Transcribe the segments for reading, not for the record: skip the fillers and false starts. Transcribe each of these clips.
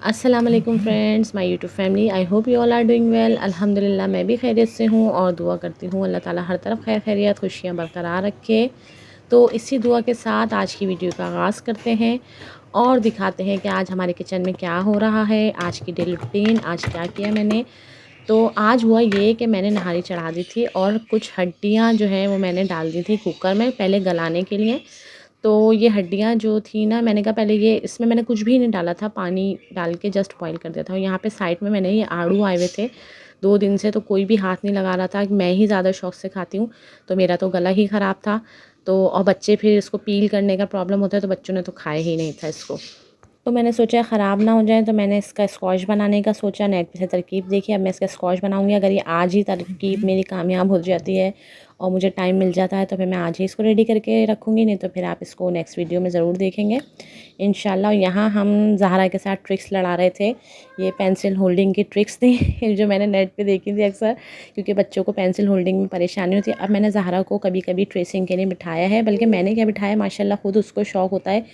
अस्सलाम वालेकुम friends, my YouTube family. I hope you all are doing well. अल्हम्दुलिल्लाह मैं भी खैरियत से हूँ और दुआ करती हूँ अल्लाह ताला हर तरफ खैर खैरियत खुशियाँ बरकरार रखे। तो इसी दुआ के साथ आज की वीडियो का आगाज़ करते हैं और दिखाते हैं कि आज हमारे किचन में क्या हो रहा है, आज की डेली रूटीन, आज क्या किया मैंने। तो आज हुआ ये कि मैंने नहारी चढ़ा दी थी और कुछ हड्डियाँ जो हैं वो मैंने डाल दी थी कुकर में पहले गलाने के लिए। तो ये हड्डियाँ जो थी ना, मैंने कहा पहले ये इसमें मैंने कुछ भी नहीं डाला था, पानी डाल के जस्ट बॉईल कर दिया था। और यहाँ पे साइड में मैंने ये आड़ू आए हुए थे 2 दिन से, तो कोई भी हाथ नहीं लगा रहा था। मैं ही ज़्यादा शौक से खाती हूँ तो मेरा तो गला ही ख़राब था। तो और बच्चे फिर इसको पील करने का प्रॉब्लम होता है, तो बच्चों ने तो खाया ही नहीं था इसको। तो मैंने सोचा ख़राब ना हो जाए, तो मैंने इसका स्क्वॉश बनाने का सोचा। नेट पे से तरकीब देखी, अब मैं इसका स्क्वॉश बनाऊंगी। अगर ये आज ही तरकीब मेरी कामयाब हो जाती है और मुझे टाइम मिल जाता है तो फिर मैं आज ही इसको रेडी करके रखूँगी, नहीं तो फिर आप इसको नेक्स्ट वीडियो में ज़रूर देखेंगे इंशाल्लाह। यहाँ हम ज़हरा के साथ ट्रिक्स लड़ा रहे थे, ये पेंसिल होल्डिंग की ट्रिक्स थी जो मैंने नेट पे देखी थी अक्सर, क्योंकि बच्चों को पेंसिल होल्डिंग में परेशानी होती है। अब मैंने ज़हरा को कभी कभी ट्रेसिंग के लिए बिठाया है, बल्कि मैंने क्या बिठाया, माशाल्लाह खुद उसको शौक़ होता है।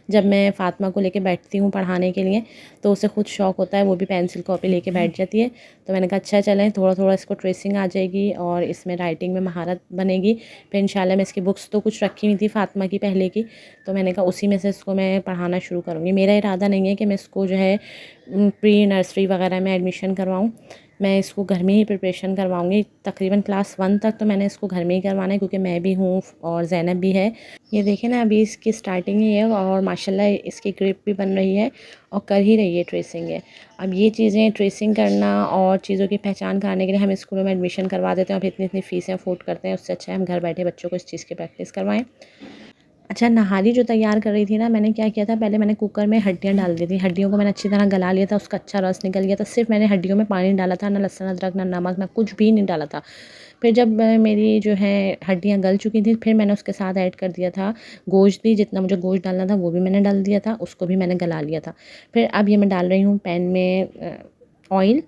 जब मैं फ़ातिमा को लेके बैठती हूँ पढ़ाने के लिए तो उसे खुद शौक़ होता है, वो भी पेंसिल कॉपी लेके बैठ जाती है। तो मैंने कहा अच्छा चलें, थोड़ा थोड़ा इसको ट्रेसिंग आ जाएगी और इसमें राइटिंग में महारत बनेगी। फिर इंशाल्लाह मैं इसकी बुक्स तो कुछ रखी हुई थी फ़ातिमा की पहले की, तो मैंने कहा उसी में से इसको मैं पढ़ाना शुरू करूँगी। मेरा इरादा नहीं है कि मैं इसको जो है प्री नर्सरी वगैरह में एडमिशन करवाऊँ, मैं इसको घर में ही प्रिपरेशन करवाऊँगी। तकरीबन क्लास 1 तक तो मैंने इसको घर में ही करवाना है, क्योंकि मैं भी हूँ और ज़ैनब भी है। ये देखें ना, अभी इसकी स्टार्टिंग ही है और माशाल्लाह इसकी ग्रिप भी बन रही है और कर ही रही है ट्रेसिंग है। अब ये चीज़ें ट्रेसिंग करना और चीज़ों की पहचान कराने के लिए हम स्कूलों में एडमिशन करवा देते हैं और फिर इतनी इतनी फ़ीसें अफोर्ड करते हैं, उससे अच्छा है हम घर बैठे बच्चों को इस चीज़ की प्रैक्टिस करवाएं। अच्छा, नहारी जो तैयार कर रही थी ना, मैंने क्या किया था, पहले मैंने कुकर में हड्डियाँ डाल दी थी। हड्डियों को मैंने अच्छी तरह गला लिया था, उसका अच्छा रस निकल गया था। सिर्फ मैंने हड्डियों में पानी डाला था, ना लहसुन अदरक, ना नमक, ना कुछ भी नहीं डाला था। फिर जब मेरी जो है हड्डियाँ गल चुकी थी, फिर मैंने उसके साथ ऐड कर दिया था गोश्त भी। जितना मुझे गोश्त डालना था वो भी मैंने डाल दिया था, उसको भी मैंने गला लिया था। फिर अब ये मैं डाल रही हूँ पैन में ऑयल।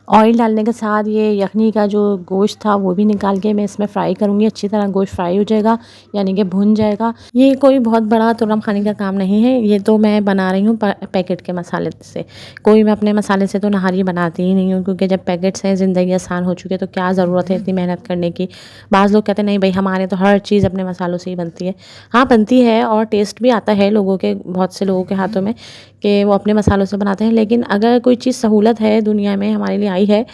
ऑयल डालने के साथ ये यखनी का जो गोश्त था वो भी निकाल के मैं इसमें फ्राई करूँगी। अच्छी तरह गोश्त फ्राई हो जाएगा, यानी कि भुन जाएगा। ये कोई बहुत बड़ा तुरम खाने का काम नहीं है, ये तो मैं बना रही हूँ पैकेट के मसाले से। कोई मैं अपने मसाले से तो नहारी बनाती ही नहीं हूँ, क्योंकि जब पैकेट से ज़िंदगी आसान हो चुकी है तो क्या ज़रूरत है इतनी मेहनत करने की। बाज़ लोग कहते हैं नहीं भाई, हमारे तो हर चीज़ अपने मसालों से ही बनती है। हाँ बनती है और टेस्ट भी आता है लोगों के, बहुत से लोगों के हाथों में, कि वो अपने मसालों से बनाते हैं। लेकिन अगर कोई चीज़ सहूलत है दुनिया में हमारे लिए आई है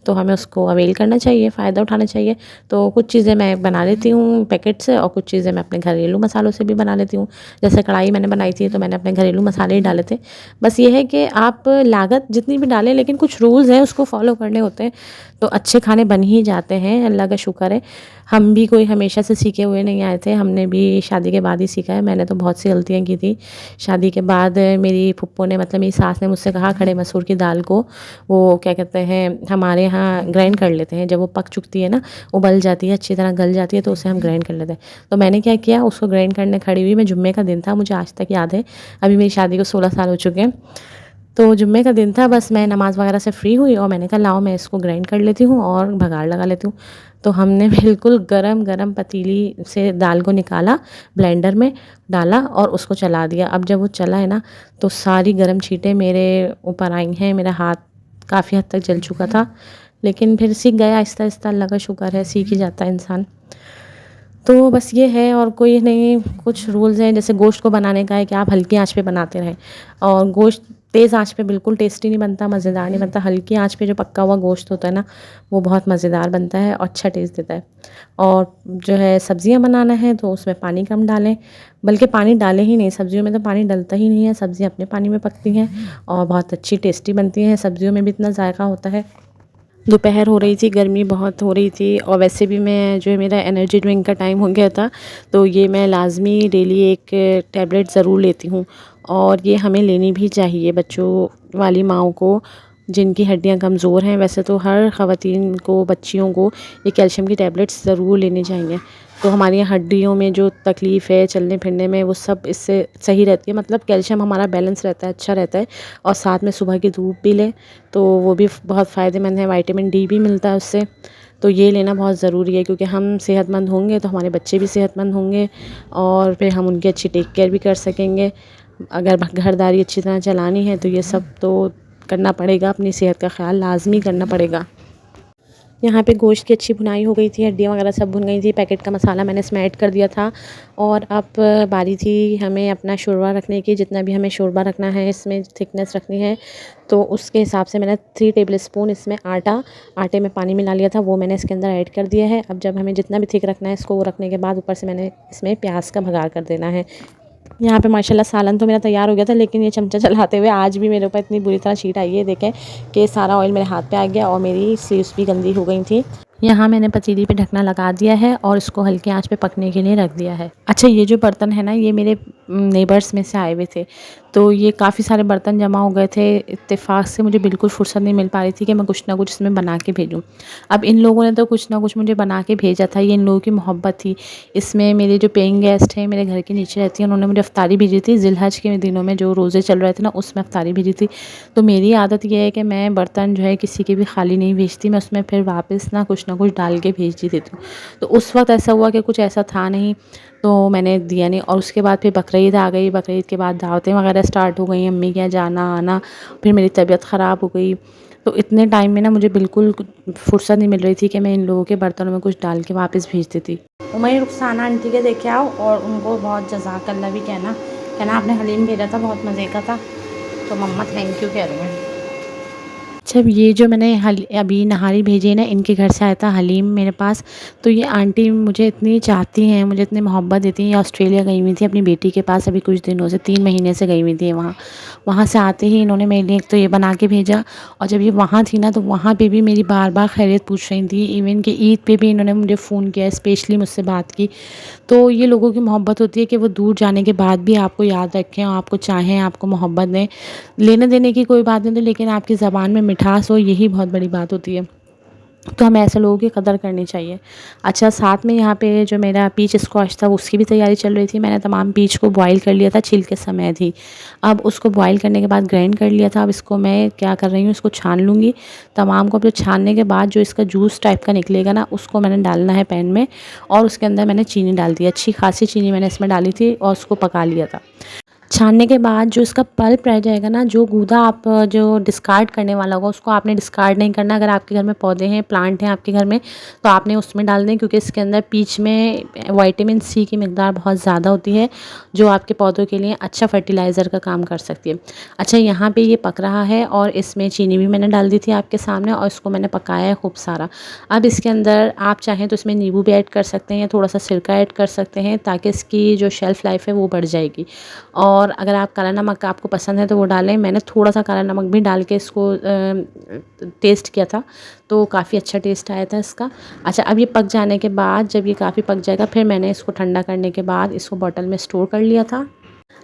तो हमें उसको अवेल करना चाहिए, फ़ायदा उठाना चाहिए। तो कुछ चीज़ें मैं बना लेती हूँ पैकेट से और कुछ चीज़ें मैं अपने घरेलू मसालों से भी बना लेती हूँ। जैसे कढ़ाई मैंने बनाई थी तो मैंने अपने घरेलू मसाले ही डाले थे। बस ये है कि आप लागत जितनी भी डालें, लेकिन कुछ रूल्स हैं उसको फॉलो करने होते हैं, तो अच्छे खाने बन ही जाते हैं, अल्लाह का शुक्र है। हम भी कोई हमेशा से सीखे हुए नहीं आए थे, हमने भी शादी के बाद ही सीखा है। मैंने तो बहुत सी गलतियाँ की थी शादी के बाद। मेरी फुप्पो ने, मतलब मेरी सास ने मुझसे कहा खड़े मसूर की दाल को वो क्या कहते हैं, हमारे यहाँ ग्राइंड कर लेते हैं। जब वो पक चुकती है ना, उबल जाती है, अच्छी तरह गल जाती है, तो उसे हम ग्राइंड कर लेते हैं। तो मैंने क्या किया, उसको ग्राइंड करने खड़ी हुई। मैं जुम्मे का दिन था, मुझे आज तक याद है, अभी मेरी शादी को 16 साल हो चुके हैं। तो जुम्मे का दिन था, बस मैं नमाज़ वगैरह से फ्री हुई और मैंने कहा लाओ मैं इसको ग्राइंड कर लेती हूँ और भगाड़ लगा लेती हूँ। तो हमने बिल्कुल गरम गरम पतीली से दाल को निकाला, ब्लेंडर में डाला और उसको चला दिया। अब जब वो चला है ना, तो सारी गरम छींटें मेरे ऊपर आई हैं। मेरा हाथ काफ़ी हद तक जल चुका था, लेकिन फिर सीख गया आहिस्ता आहिस्ता, अल्लाह का शुक्र है, सीख ही जाता है इंसान। तो बस ये है, और कोई नहीं। कुछ रूल्स हैं, जैसे गोश्त को बनाने का है कि आप हल्की आंच पे बनाते रहें, और गोश्त तेज़ आंच पे बिल्कुल टेस्टी नहीं बनता, मज़ेदार नहीं बनता। हल्की आंच पे जो पक्का हुआ गोश्त होता है ना, वो बहुत मज़ेदार बनता है और अच्छा टेस्ट देता है। और जो है सब्ज़ियाँ बनाना है तो उसमें पानी कम डालें, बल्कि पानी डालें ही नहीं, सब्ज़ियों में तो पानी डलता ही नहीं है। सब्ज़ियाँ अपने पानी में पकती हैं और बहुत अच्छी टेस्टी बनती हैं, सब्ज़ियों में भी इतना जायका होता है। दोपहर हो रही थी, गर्मी बहुत हो रही थी, और वैसे भी मैं जो है मेरा एनर्जी ड्रिंक का टाइम हो गया था, तो ये मैं लाज़मी डेली एक टैबलेट ज़रूर लेती हूँ, और ये हमें लेनी भी चाहिए बच्चों वाली माँओं को जिनकी हड्डियाँ कमज़ोर हैं। वैसे तो हर ख़वातीन को, बच्चियों को ये कैल्शियम की टैबलेट्स ज़रूर लेनी चाहिए। तो हमारी हड्डियों में जो तकलीफ़ है चलने फिरने में, वो सब इससे सही रहती है। मतलब कैल्शियम हमारा बैलेंस रहता है, अच्छा रहता है। और साथ में सुबह की धूप भी लें तो वो भी बहुत फ़ायदेमंद है, विटामिन डी भी मिलता है उससे। तो ये लेना बहुत ज़रूरी है, क्योंकि हम सेहतमंद होंगे तो हमारे बच्चे भी सेहतमंद होंगे और फिर हम उनकी अच्छी टेक केयर भी कर सकेंगे। अगर घरदारी अच्छी तरह चलानी है तो ये सब तो करना पड़ेगा, अपनी सेहत का ख्याल लाजमी करना पड़ेगा। यहाँ पे गोश्त की अच्छी भुनाई हो गई थी, हड्डियाँ वगैरह सब भुन गई थी, पैकेट का मसाला मैंने इसमें ऐड कर दिया था। और अब बारी थी हमें अपना शोरबा रखने की, जितना भी हमें शोरबा रखना है, इसमें थिकनेस रखनी है, तो उसके हिसाब से मैंने 3 टेबल स्पून इसमें आटे में पानी मिला लिया था, वो मैंने इसके अंदर ऐड कर दिया है। अब जब हमें जितना भी थिक रखना है इसको, वो रखने के बाद ऊपर से मैंने इसमें प्याज का भगार कर देना है। यहाँ पे माशाल्लाह सालन तो मेरा तैयार हो गया था, लेकिन ये चमचा चलाते हुए आज भी मेरे ऊपर इतनी बुरी तरह छीट आई है। देखें कि सारा ऑयल मेरे हाथ पे आ गया और मेरी स्लीव्स भी गंदी हो गई थी। यहाँ मैंने पतीली पे ढकना लगा दिया है और इसको हल्की आंच पे पकने के लिए रख दिया है। अच्छा, ये जो बर्तन है ना, ये मेरे नेबर्स में से आए हुए थे, तो ये काफ़ी सारे बर्तन जमा हो गए थे। इत्तेफाक से मुझे बिल्कुल फुर्सत नहीं मिल पा रही थी कि मैं कुछ ना कुछ इसमें बना के भेजूँ। अब इन लोगों ने तो कुछ ना कुछ मुझे बना के भेजा था, ये इन लोगों की मोहब्बत थी। इसमें मेरे जो पेइंग गेस्ट हैं, मेरे घर के नीचे रहती हैं, उन्होंने मुझे अफ्तारी भेजी थी। ज़िलहज के दिनों में जो रोज़े चल रहे थे ना, उसमें अफ्तारी भेजी थी। तो मेरी आदत ये है कि मैं बर्तन जो है किसी के भी खाली नहीं भेजती, मैं उसमें फिर वापस ना कुछ डाल के भेज देती हूँ। तो उस वक्त ऐसा हुआ कि कुछ ऐसा था नहीं, तो मैंने दिया नहीं। और उसके बाद फिर बकरीद आ गई, बकरीद के बाद दावतें वगैरह स्टार्ट हो गई, अम्मी के यहाँ जाना आना, फिर मेरी तबीयत ख़राब हो गई। तो इतने टाइम में ना मुझे बिल्कुल फुर्सत नहीं मिल रही थी कि मैं इन लोगों के बर्तनों में कुछ डाल के वापस भेज देती। उमर रुखसाना आंटी के देखे आओ और उनको बहुत जज़ाकल्लाह भी कहना आपने हलीम भेजा था, बहुत मज़े का था। तो मम्मा थैंक यू कह रही हैं। अच्छा, ये जो मैंने अभी नहारी भेजी है ना, इनके घर से आया था हलीम मेरे पास। तो ये आंटी मुझे इतनी चाहती हैं, मुझे इतनी मोहब्बत देती हैं। ये ऑस्ट्रेलिया गई हुई थी अपनी बेटी के पास, अभी कुछ दिनों से 3 महीने से गई हुई थी वहाँ। वहाँ से आते ही इन्होंने मेरे लिए एक तो ये बना के भेजा, और जब ये वहाँ थी ना, तो वहाँ पे भी मेरी बार बार खैरियत पूछ रही थी। इवन कि ईद पे भी इन्होंने मुझे फ़ोन किया, स्पेशली मुझसे बात की। तो ये लोगों की मोहब्बत होती है कि वो दूर जाने के बाद भी आपको याद रखें और आपको चाहें, आपको मोहब्बत दें। लेने देने की कोई बात नहीं थी, लेकिन आपकी ज़बान में मिठास हो, यही बहुत बड़ी बात होती है। तो हमें ऐसे लोगों की कदर करनी चाहिए। अच्छा, साथ में यहाँ पे जो मेरा पीच स्क्वैश था, उसकी भी तैयारी चल रही थी। मैंने तमाम पीच को बॉईल कर लिया था, छिलके समेत ही। अब उसको बॉईल करने के बाद ग्राइंड कर लिया था। अब इसको मैं क्या कर रही हूँ, इसको छान लूँगी तमाम को। अब जो छानने के बाद जो इसका जूस टाइप का निकलेगा ना, उसको मैंने डालना है पैन में, और उसके अंदर मैंने चीनी डाल दी, अच्छी खासी चीनी मैंने इसमें डाली थी, और उसको पका लिया था। छानने के बाद जो इसका पल्प रह जाएगा ना, जो गूदा आप जो डिस्कार्ड करने वाला होगा, उसको आपने डिस्कार्ड नहीं करना। अगर आपके घर में पौधे हैं, प्लांट हैं आपके घर में, तो आपने उसमें डाल दें, क्योंकि इसके अंदर पीच में विटामिन सी की मिकदार बहुत ज़्यादा होती है, जो आपके पौधों के लिए अच्छा फर्टिलाइज़र का काम कर सकती है। अच्छा, यहाँ पे ये पक रहा है और इसमें चीनी भी मैंने डाल दी थी आपके सामने, और इसको मैंने पकाया है खूब सारा। अब इसके अंदर आप चाहें तो इसमें नींबू भी ऐड कर सकते हैं, या थोड़ा सा सिरका ऐड कर सकते हैं, ताकि इसकी जो शेल्फ़ लाइफ है वो बढ़ जाएगी। और अगर आप काला नमक आपको पसंद है तो वो डालें। मैंने थोड़ा सा काला नमक भी डाल के इसको टेस्ट किया था, तो काफ़ी अच्छा टेस्ट आया था इसका। अच्छा, अब ये पक जाने के बाद, जब ये काफ़ी पक जाएगा, फिर मैंने इसको ठंडा करने के बाद इसको बॉटल में स्टोर कर लिया था।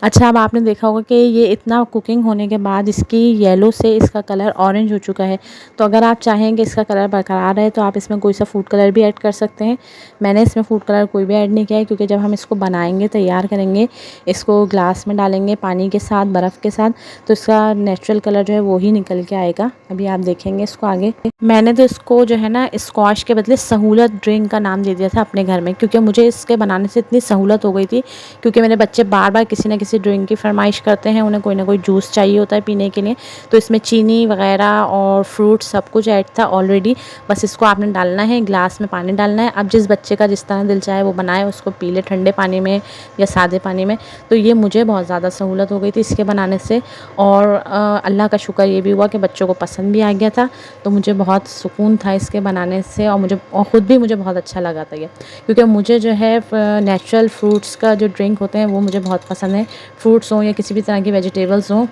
अच्छा, अब आपने देखा होगा कि ये इतना कुकिंग होने के बाद इसकी येलो से इसका कलर ऑरेंज हो चुका है। तो अगर आप चाहें कि इसका कलर बरकरार रहे, तो आप इसमें कोई सा फूड कलर भी ऐड कर सकते हैं। मैंने इसमें फूड कलर कोई भी ऐड नहीं किया है, क्योंकि जब हम इसको बनाएंगे, तैयार करेंगे, इसको ग्लास में डालेंगे पानी के साथ, बर्फ़ के साथ, तो इसका नेचुरल कलर जो है वो ही निकल के आएगा। अभी आप देखेंगे इसको आगे। मैंने तो इसको जो है ना, स्क्वाश के बदले सहूलत ड्रिंक का नाम दे दिया था अपने घर में, क्योंकि मुझे इसके बनाने से इतनी सहूलत हो गई थी। क्योंकि मेरे बच्चे बार बार किसी न किसी ड्रिंक की फरमाइश करते हैं, उन्हें कोई ना कोई जूस चाहिए होता है पीने के लिए। तो इसमें चीनी वगैरह और फ्रूट सब कुछ ऐड था ऑलरेडी। बस इसको आपने डालना है, ग्लास में पानी डालना है। अब जिस बच्चे का जिस तरह दिल चाहे वो बनाए, उसको पी ले, ठंडे पानी में या सादे पानी में। तो ये मुझे बहुत ज़्यादा सहूलत हो गई थी इसके बनाने से, और अल्लाह का शुक्र ये भी हुआ कि बच्चों को पसंद भी आ गया था। तो मुझे बहुत सुकून था इसके बनाने से, और ख़ुद भी मुझे बहुत अच्छा लगा था ये, क्योंकि मुझे जो है नेचुरल फ्रूट्स का जो ड्रिंक होते हैं वो मुझे बहुत पसंद है, फ्रूट्स हों या किसी भी तरह की वेजिटेबल्स हों।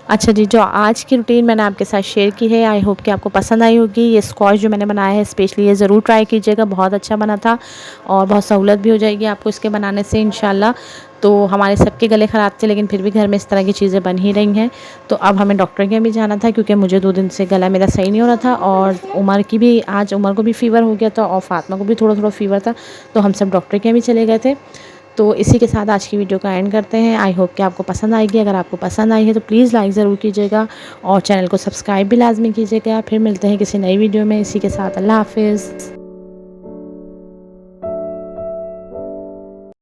अच्छा जी, जो आज की रूटीन मैंने आपके साथ शेयर की है, आई होप कि आपको पसंद आई होगी। ये स्क्वैश जो मैंने बनाया है स्पेशली, ये ज़रूर ट्राई कीजिएगा, बहुत अच्छा बना था, और बहुत सहूलत भी हो जाएगी आपको इसके बनाने से इंशाल्लाह। तो हमारे सबके गले ख़राब थे, लेकिन फिर भी घर में इस तरह की चीज़ें बन ही रही हैं। तो अब हमें डॉक्टर के यहाँ भी जाना था, क्योंकि मुझे 2 दिन से गला मेरा सही नहीं हो रहा था, और उमर की भी, आज उमर को भी फ़ीवर हो गया था, और फ़ातिमा को भी थोड़ा थोड़ा फ़ीवर था। तो हम सब डॉक्टर के यहाँ भी चले गए थे। तो इसी के साथ आज की वीडियो का एंड करते हैं। आई होप कि आपको पसंद आएगी। अगर आपको पसंद आई है तो प्लीज़ लाइक ज़रूर कीजिएगा, और चैनल को सब्सक्राइब भी लाजमी कीजिएगा। फिर मिलते हैं किसी नई वीडियो में। इसी के साथ अल्लाह हाफ़िज़।